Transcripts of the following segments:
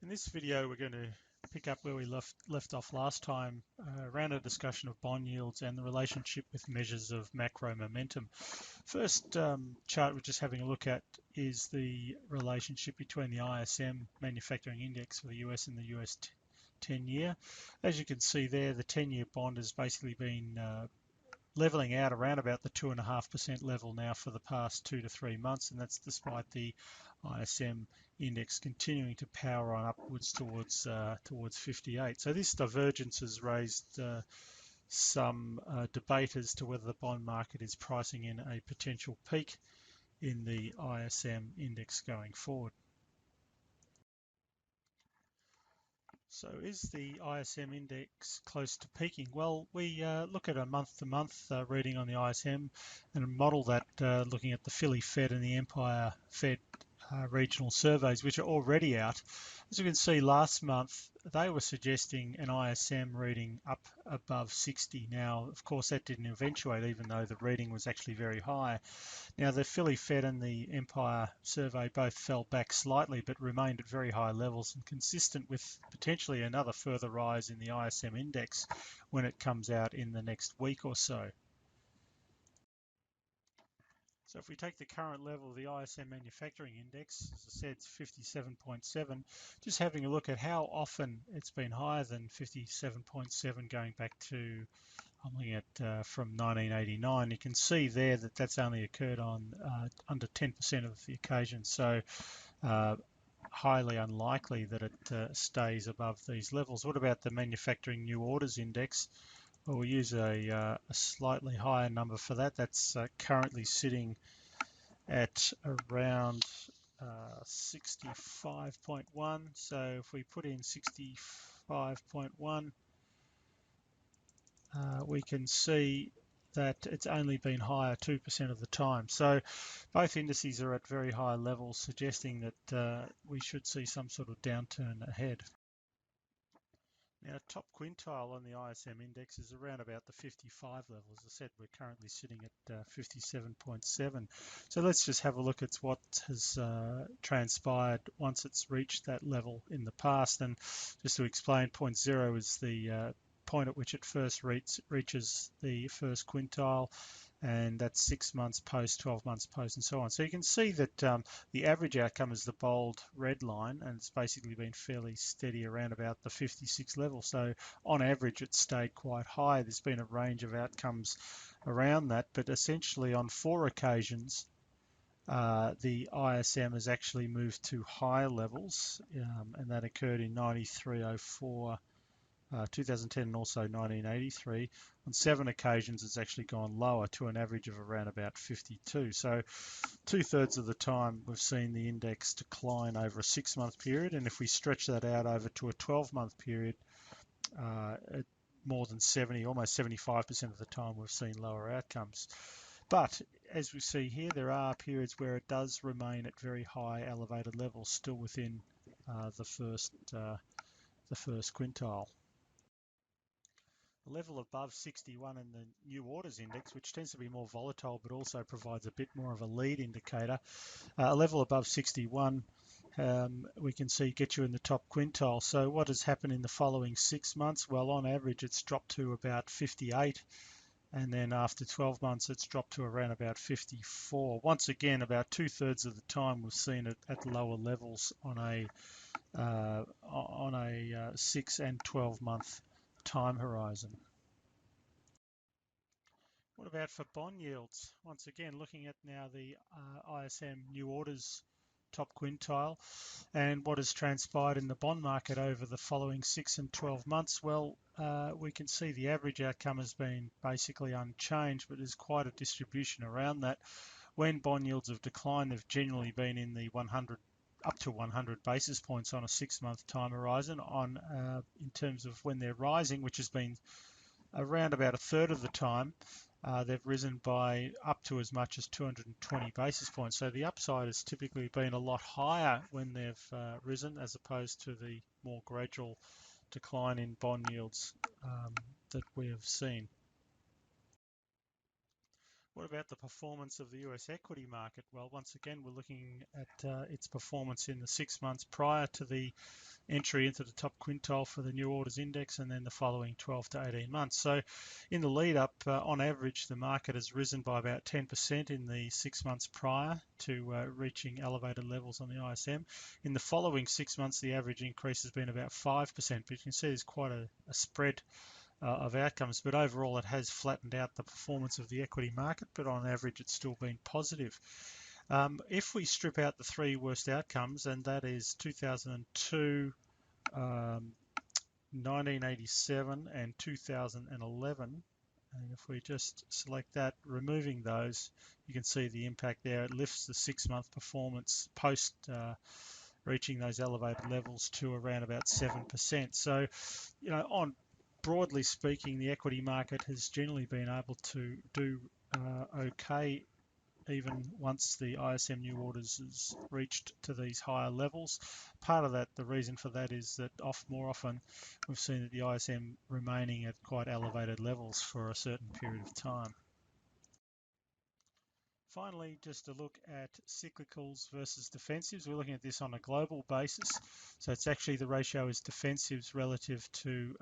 In this video, we're going to pick up where we left off last time around a discussion of bond yields and the relationship with measures of macro momentum. First chart we're just having a look at is the relationship between the ISM manufacturing index for the US and the US 10-year. As you can see there, the 10-year bond has basically been leveling out around about the 2.5% level now for the past 2 to 3 months, and that's despite the ISM index continuing to power on upwards towards 58. So this divergence has raised some debate as to whether the bond market is pricing in a potential peak in the ISM index going forward. So is the ISM index close to peaking? Well, we look at a month-to-month reading on the ISM and model that looking at the Philly Fed and the Empire Fed regional surveys, which are already out. As you can see, last month they were suggesting an ISM reading up above 60. Now, of course, that didn't eventuate, even though the reading was actually very high. Now, the Philly Fed and the Empire survey both fell back slightly, but remained at very high levels and consistent with potentially another further rise in the ISM index when it comes out in the next week or so. So if we take the current level of the ISM manufacturing index, as I said, it's 57.7, just having a look at how often it's been higher than 57.7 going back to, I'm looking at from 1989. You can see there that that's only occurred on under 10% of the occasions. So highly unlikely that it stays above these levels. What about the manufacturing new orders index? Well, we'll use a slightly higher number for that. That's currently sitting at around 65.1. So if we put in 65.1, we can see that it's only been higher 2% of the time. So both indices are at very high levels, suggesting that we should see some sort of downturn ahead. Now, top quintile on the ISM index is around about the 55 level. As I said, we're currently sitting at 57.7. So let's just have a look at what has transpired once it's reached that level in the past. And just to explain, point zero is the point at which it first reaches the first quintile, and that's 6 months post, 12 months post, and so on. So you can see that the average outcome is the bold red line, and it's basically been fairly steady around about the 56 level. So on average, it's stayed quite high. There's been a range of outcomes around that, but essentially on 4 occasions, the ISM has actually moved to higher levels, and that occurred in 93, 04, 2010 and also 1983. On 7 occasions, it's actually gone lower to an average of around about 52. So 2/3 of the time, we've seen the index decline over a 6-month period. And if we stretch that out over to a 12-month period, more than 70, almost 75% of the time, we've seen lower outcomes. But as we see here, there are periods where it does remain at very high elevated levels, still within the first quintile. A level above 61 in the new orders index, which tends to be more volatile but also provides a bit more of a lead indicator. A level above 61 we can see get you in the top quintile. So what has happened in the following 6 months? Well, on average it's dropped to about 58, and then after 12 months it's dropped to around about 54. Once again, about 2/3 of the time we've seen it at lower levels on a 6 and 12 month time horizon. What about for bond yields? Once again, looking at now the ISM new orders top quintile and what has transpired in the bond market over the following 6 and 12 months. Well, we can see the average outcome has been basically unchanged, but there's quite a distribution around that. When bond yields have declined, they've generally been in the 100 up to 100 basis points on a 6-month time horizon. In terms of when they're rising, which has been around about 1/3 of the time, they've risen by up to as much as 220 basis points. So the upside has typically been a lot higher when they've risen, as opposed to the more gradual decline in bond yields that we have seen. What about the performance of the US equity market? Well, once again, we're looking at its performance in the 6 months prior to the entry into the top quintile for the new orders index, and then the following 12 to 18 months. So in the lead up, on average, the market has risen by about 10% in the 6 months prior to reaching elevated levels on the ISM. In the following 6 months, the average increase has been about 5%, but you can see there's quite a spread of outcomes, but overall it has flattened out the performance of the equity market, but on average it's still been positive. If we strip out the three worst outcomes, and that is 2002, 1987 and 2011, and if we just select that, removing those, you can see the impact there. It lifts the 6 month performance post reaching those elevated levels to around about 7%. So, on broadly speaking, the equity market has generally been able to do okay, even once the ISM new orders has reached to these higher levels. Part of that, the reason for that is that more often we've seen that the ISM remaining at quite elevated levels for a certain period of time. Finally, just a look at cyclicals versus defensives. We're looking at this on a global basis. So it's actually the ratio is defensives relative to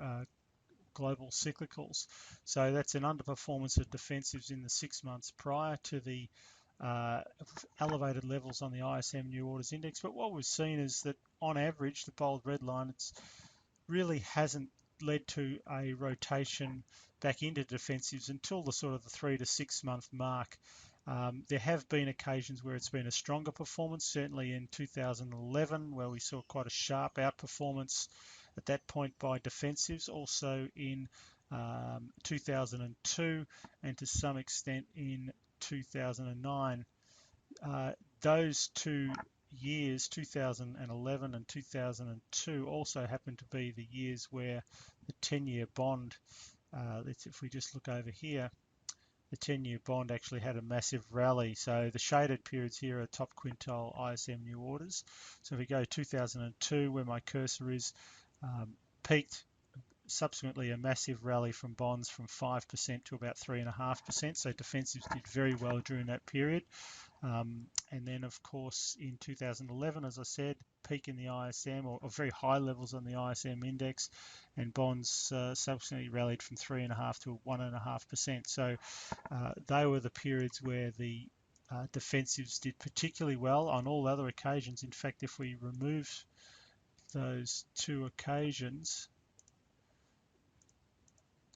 global cyclicals. So that's an underperformance of defensives in the 6 months prior to the elevated levels on the ISM new orders index. But what we've seen is that on average, the bold red line, it's really hasn't led to a rotation back into defensives until the sort of the 3 to 6 month mark. There have been occasions where it's been a stronger performance, certainly in 2011, where we saw quite a sharp outperformance at that point by defensives, also in 2002 and to some extent in 2009. Those 2 years, 2011 and 2002, also happen to be the years where the 10-year bond, if we just look over here, the 10-year bond actually had a massive rally. So the shaded periods here are top quintile ISM new orders. So if we go 2002, where my cursor is, peaked, subsequently a massive rally from bonds from 5% to about 3.5%. So defensives did very well during that period. And then, of course, in 2011, as I said, peak in the ISM or very high levels on the ISM index, and bonds subsequently rallied from 3.5% to 1.5%. So they were the periods where the defensives did particularly well. On all other occasions, in fact, if we remove those two occasions,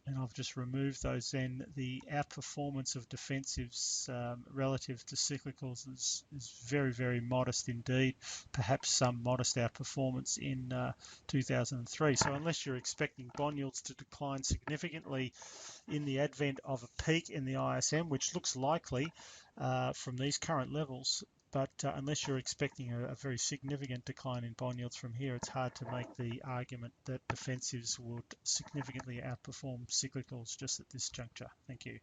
and I've just removed those, then the outperformance of defensives relative to cyclicals is very, very modest indeed, perhaps some modest outperformance in 2003. So unless you're expecting bond yields to decline significantly in the advent of a peak in the ISM, which looks likely from these current levels, but unless you're expecting a very significant decline in bond yields from here, it's hard to make the argument that defensives would significantly outperform cyclicals just at this juncture. Thank you.